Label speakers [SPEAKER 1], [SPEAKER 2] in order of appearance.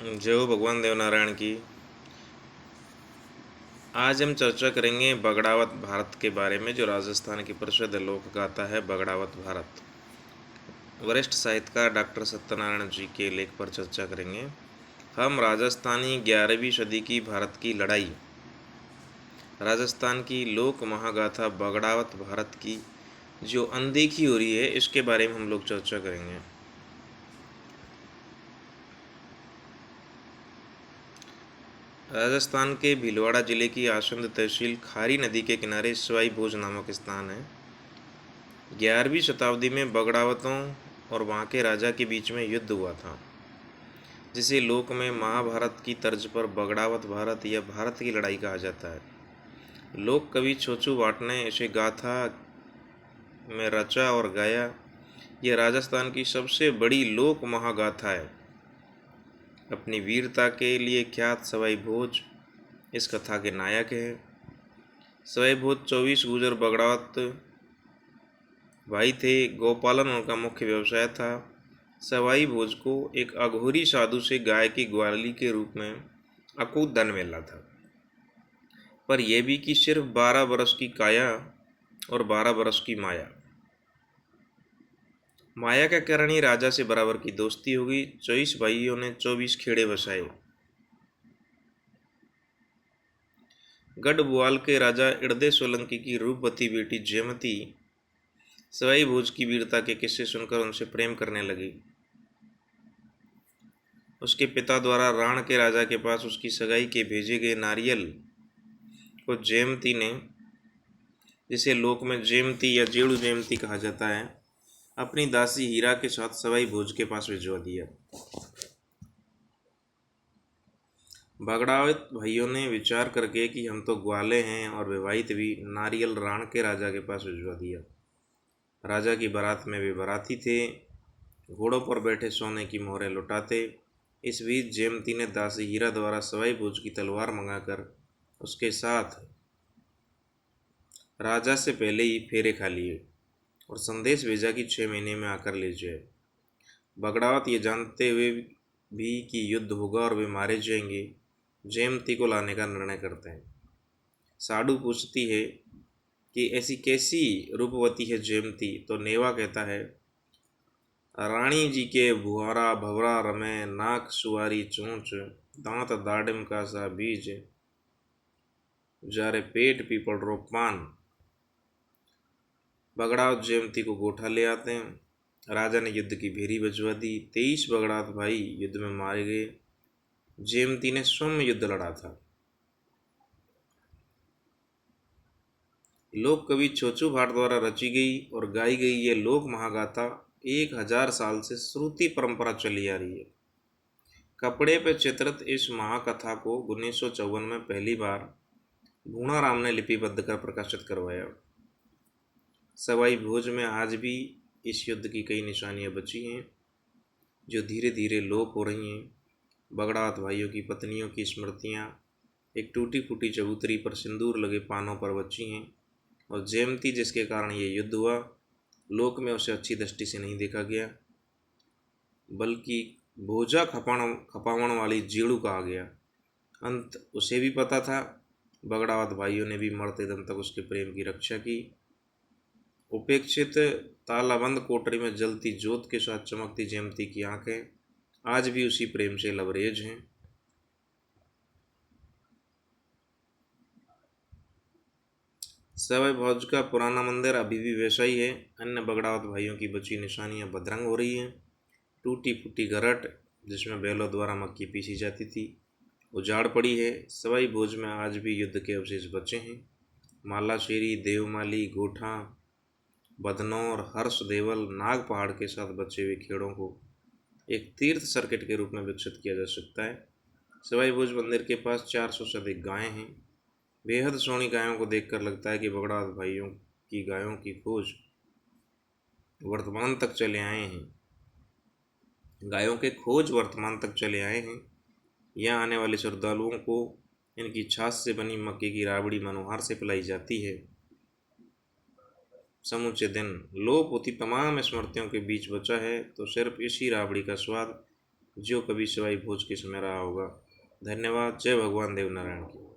[SPEAKER 1] जय हो भगवान देवनारायण की। आज हम चर्चा करेंगे बगड़ावत भारत के बारे में, जो राजस्थान की प्रसिद्ध लोक गाथा है बगड़ावत भारत। वरिष्ठ साहित्यकार डॉक्टर सत्यनारायण जी के लेख पर चर्चा करेंगे। हम राजस्थानी 11वीं सदी की भारत की लड़ाई, राजस्थान की लोक महागाथा बगड़ावत भारत की जो अनदेखी हो रही है, इसके बारे में हम लोग चर्चा करेंगे। राजस्थान के भीलवाड़ा जिले की आसंद तहसील खारी नदी के किनारे सवाई भोज नामक स्थान है। 11वीं शताब्दी में बगड़ावतों और वहाँ के राजा के बीच में युद्ध हुआ था, जिसे लोक में महाभारत की तर्ज पर बगड़ावत भारत या भारत की लड़ाई कहा जाता है। लोक कवि छोचू वाट ने इसे गाथा में रचा और गाया। यह राजस्थान की सबसे बड़ी लोक महागाथा है। अपनी वीरता के लिए ख्यात सवाई भोज इस कथा के नायक हैं। सवाई भोज 24 गुजर बगड़ावत भाई थे। गौपालन उनका मुख्य व्यवसाय था। सवाई भोज को एक अघोरी साधु से गाय की ग्वाली के रूप में अकूत धन मिला था, पर यह भी कि सिर्फ 12 बरस की काया और 12 बरस की माया। माया के कारण ही राजा से बराबर की दोस्ती हो गई। 24 भाइयों ने 24 खेड़े बसाए। गढ़बुआल के राजा इड़दे सोलंकी की रूपवती बेटी जयमती सवाई भोज की वीरता के किस्से सुनकर उनसे प्रेम करने लगी। उसके पिता द्वारा राण के राजा के पास उसकी सगाई के भेजे गए नारियल को जयमती ने, जिसे लोक में जयमती या जेड़ू जयमती कहा जाता है, अपनी दासी हीरा के साथ सवाई भोज के पास भिजवा दिया। बगड़ावत भाइयों ने विचार करके कि हम तो ग्वाले हैं और विवाहित भी, नारियल राण के राजा के पास भिजवा दिया। राजा की बारात में वे बाराती थे, घोड़ों पर बैठे सोने की मोहरें लुटाते। इस बीच जयमती ने दासी हीरा द्वारा सवाई भोज की तलवार मंगाकर उसके साथ राजा से पहले ही फेरे खा लिए और संदेश भेजा कि 6 महीने में आकर ले जाए। बगड़ावत ये जानते हुए भी कि युद्ध होगा और वे मारे जाएंगे, जयमती को लाने का निर्णय करते हैं। साडू पूछती है कि ऐसी कैसी रूपवती है जयमती, तो नेवा कहता है, रानी जी के बुहारा भवरा रमे, नाक सुवारी चोंच, दांत दाडिम का सा बीज, जारे पेट पीपल रो पान। बगड़ावत जयमती को गोठा ले आते हैं। राजा ने युद्ध की भेरी बजवा दी। 23 बगड़ावत भाई युद्ध में मारे गए। जयमती ने स्वयं युद्ध लड़ा था। लोक कवि छोचू भाट द्वारा रची गई और गाई गई ये लोक महागाथा 1000 साल से श्रुति परंपरा चली आ रही है। कपड़े पर चित्रित इस महाकथा को 1954 में पहली बार गुणाराम ने लिपिबद्ध कर प्रकाशित करवाया। सवाई भोज में आज भी इस युद्ध की कई निशानियां बची हैं, जो धीरे धीरे लोप हो रही हैं। बगड़ावत भाइयों की पत्नियों की स्मृतियां एक टूटी फूटी चबूतरी पर सिंदूर लगे पानों पर बची हैं, और जयमती जिसके कारण ये युद्ध हुआ, लोक में उसे अच्छी दृष्टि से नहीं देखा गया, बल्कि भोजा खपावण वाली जीड़ू कहा गया। अंत उसे भी पता था। बगड़ावत भाइयों ने भी मरते दम तक उसके प्रेम की रक्षा की। उपेक्षित तालाबंद कोठरी में जलती जोत के साथ चमकती जयमती की आंखें आज भी उसी प्रेम से लबरेज हैं। सवाई भोज का पुराना मंदिर अभी भी वैसा ही है। अन्य बगड़ावत भाइयों की बची निशानियां बदरंग हो रही हैं। टूटी फूटी घरट जिसमें बैलों द्वारा मक्की पीसी जाती थी, उजाड़ पड़ी है। सवाई भोज में आज भी युद्ध के अवशेष बचे हैं। मालाशेरी, देवमाली, गोठा, बदनौर, हर्ष देवल, नाग पहाड़ के साथ बचे हुए खेड़ों को एक तीर्थ सर्किट के रूप में विकसित किया जा सकता है। सवाई भोज मंदिर के पास 400 से अधिक गायें हैं। बेहद सोहनी गायों को देखकर लगता है कि बगड़ावत भाइयों की गायों की खोज वर्तमान तक चले आए हैं। गायों के खोज वर्तमान तक चले आए हैं। यहाँ आने वाले श्रद्धालुओं को इनकी छाछ से बनी मक्के की राबड़ी मनोहार से पिलाई जाती है। समूचे दिन लोप होती तमाम स्मृतियों के बीच बचा है तो सिर्फ इसी राबड़ी का स्वाद जो कभी सवाई भोज के समय रहा होगा। धन्यवाद। जय भगवान देवनारायण की।